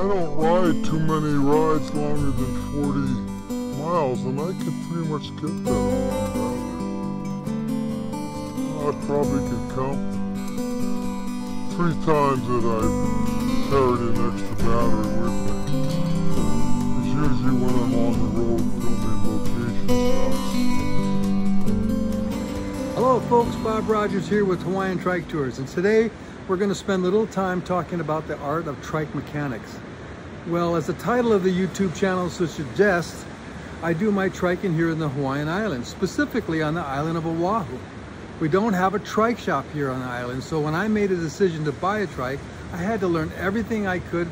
don't ride too many rides longer than 40 miles, and I could pretty much get that on my battery. I probably could count 3 times that I carried an extra battery with me. It's usually when I'm on the road filming location shots. Hello folks, Bob Rogers here with Hawaiian Trike Tours, and today we're going to spend a little time talking about the art of trike mechanics. Well, as the title of the YouTube channel suggests, I do my triking here in the Hawaiian Islands, specifically on the island of Oahu. We don't have a trike shop here on the island, so when I made a decision to buy a trike, I had to learn everything I could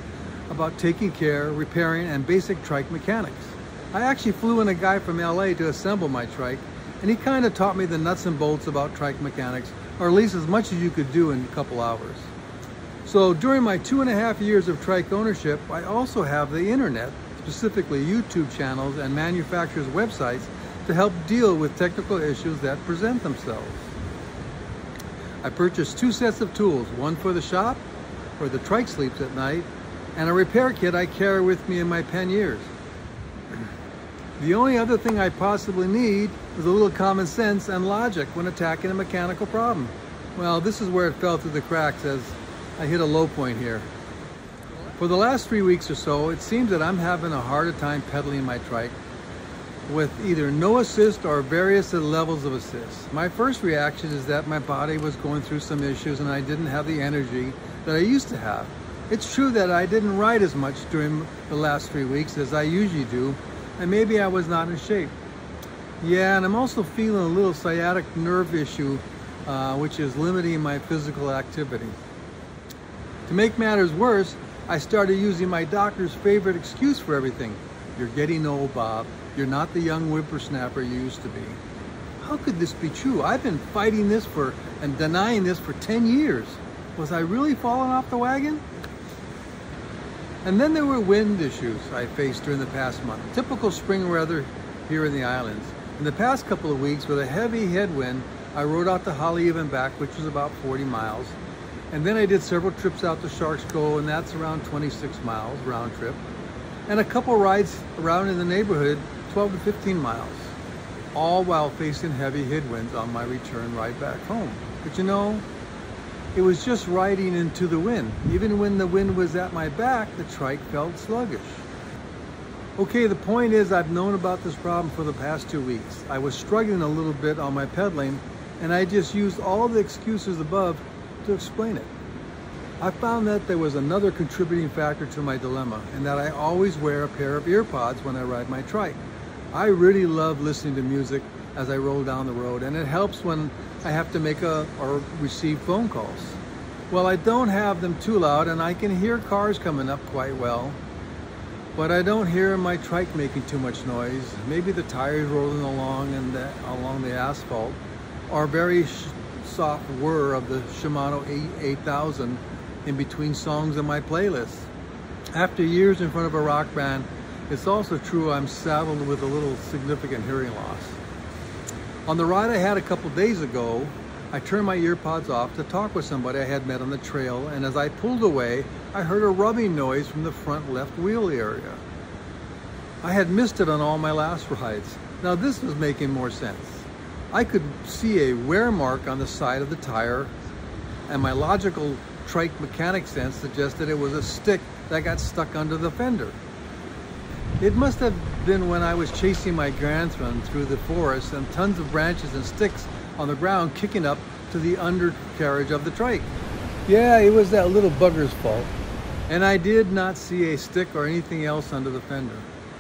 about taking care, repairing, and basic trike mechanics. I actually flew in a guy from LA to assemble my trike, and he kind of taught me the nuts and bolts about trike mechanics, or at least as much as you could do in a couple hours. So during my 2.5 years of trike ownership, I also have the internet, specifically YouTube channels and manufacturers' websites, to help deal with technical issues that present themselves. I purchased 2 sets of tools, one for the shop, where the trike sleeps at night, and a repair kit I carry with me in my panniers. The only other thing I possibly need is a little common sense and logic when attacking a mechanical problem. Well, this is where it fell through the cracks as I hit a low point here. For the last 3 weeks or so, it seems that I'm having a harder time pedaling my trike with either no assist or various levels of assist. My first reaction is that my body was going through some issues and I didn't have the energy that I used to have. It's true that I didn't ride as much during the last 3 weeks as I usually do, and maybe I was not in shape. Yeah, and I'm also feeling a little sciatic nerve issue, which is limiting my physical activity. To make matters worse, I started using my doctor's favorite excuse for everything. You're getting old, Bob. You're not the young whippersnapper you used to be. How could this be true? I've been fighting this and denying this for 10 years. Was I really falling off the wagon? And then there were wind issues I faced during the past month. Typical spring weather here in the islands. In the past couple of weeks, with a heavy headwind, I rode out to Haleiwa and back, which was about 40 miles. And then I did several trips out to Sharks Cove, and that's around 26 miles round trip. And a couple rides around in the neighborhood, 12 to 15 miles. All while facing heavy headwinds on my return ride back home. But you know, it was just riding into the wind. Even when the wind was at my back, the trike felt sluggish. Okay, the point is I've known about this problem for the past 2 weeks. I was struggling a little bit on my pedaling, and I just used all the excuses above to explain it. I found that there was another contributing factor to my dilemma, and that I always wear a pair of ear pods when I ride my trike. I really love listening to music as I roll down the road, and it helps when I have to make or receive phone calls. Well, I don't have them too loud, and I can hear cars coming up quite well, but I don't hear my trike making too much noise. Maybe the tires rolling along along the asphalt, or very soft whir of the Shimano 8000 in between songs in my playlist. After years in front of a rock band, it's also true I'm saddled with a little significant hearing loss. On the ride I had a couple days ago, I turned my ear pods off to talk with somebody I had met on the trail, and as I pulled away, I heard a rubbing noise from the front left wheel area. I had missed it on all my last rides. Now this was making more sense. I could see a wear mark on the side of the tire, and my logical trike mechanic sense suggested it was a stick that got stuck under the fender. It must have been when I was chasing my grandson through the forest and tons of branches and sticks on the ground kicking up to the undercarriage of the trike. Yeah, it was that little bugger's fault. And I did not see a stick or anything else under the fender.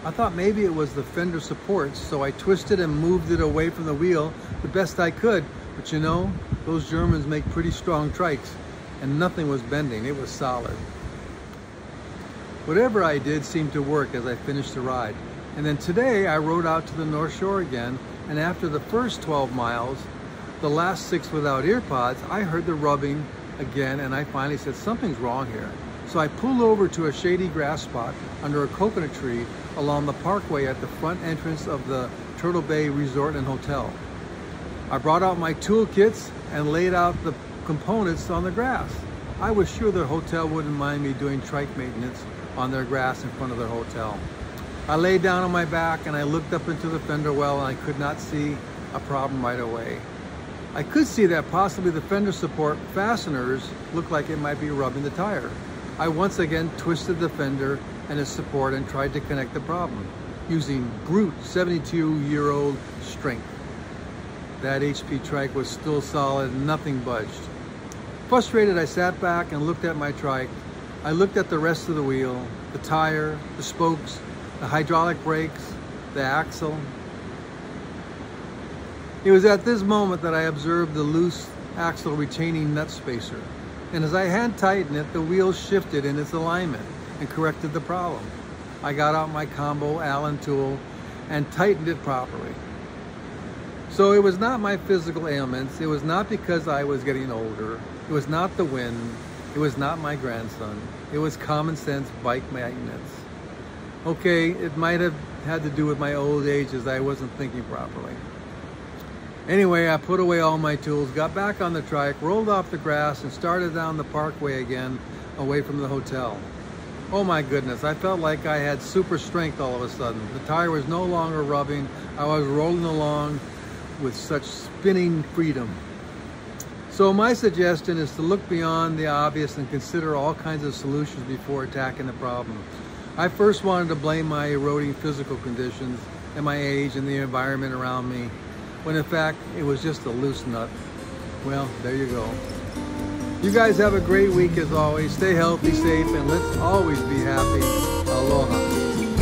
I thought maybe it was the fender supports, so I twisted and moved it away from the wheel the best I could. But you know, those Germans make pretty strong trikes, and nothing was bending, it was solid. Whatever I did seemed to work as I finished the ride. And then today I rode out to the North Shore again, and after the first 12 miles, the last 6 without ear pods, I heard the rubbing again, and I finally said, something's wrong here. So I pulled over to a shady grass spot under a coconut tree along the parkway at the front entrance of the Turtle Bay Resort and Hotel. I brought out my toolkits and laid out the components on the grass. I was sure the hotel wouldn't mind me doing trike maintenance on their grass in front of their hotel. I laid down on my back and I looked up into the fender well, and I could not see a problem right away. I could see that possibly the fender support fasteners looked like it might be rubbing the tire. I once again twisted the fender and its support and tried to connect the problem using brute 72-year-old strength. That HP trike was still solid and nothing budged. Frustrated, I sat back and looked at my trike. I looked at the rest of the wheel, the tire, the spokes, the hydraulic brakes, the axle. It was at this moment that I observed the loose axle retaining nut spacer. And as I hand tightened it, the wheel shifted in its alignment and corrected the problem. I got out my combo Allen tool and tightened it properly. So it was not my physical ailments. It was not because I was getting older. It was not the wind. It was not my grandson. It was common sense bike maintenance. Okay, it might have had to do with my old age as I wasn't thinking properly. Anyway, I put away all my tools, got back on the trike, rolled off the grass, and started down the parkway again, away from the hotel. Oh my goodness, I felt like I had super strength all of a sudden. The tire was no longer rubbing. I was rolling along with such spinning freedom. So my suggestion is to look beyond the obvious and consider all kinds of solutions before attacking the problem. I first wanted to blame my eroding physical conditions and my age and the environment around me, when in fact it was just a loose nut. Well, there you go. You guys have a great week as always. Stay healthy, safe, and let's always be happy. Aloha.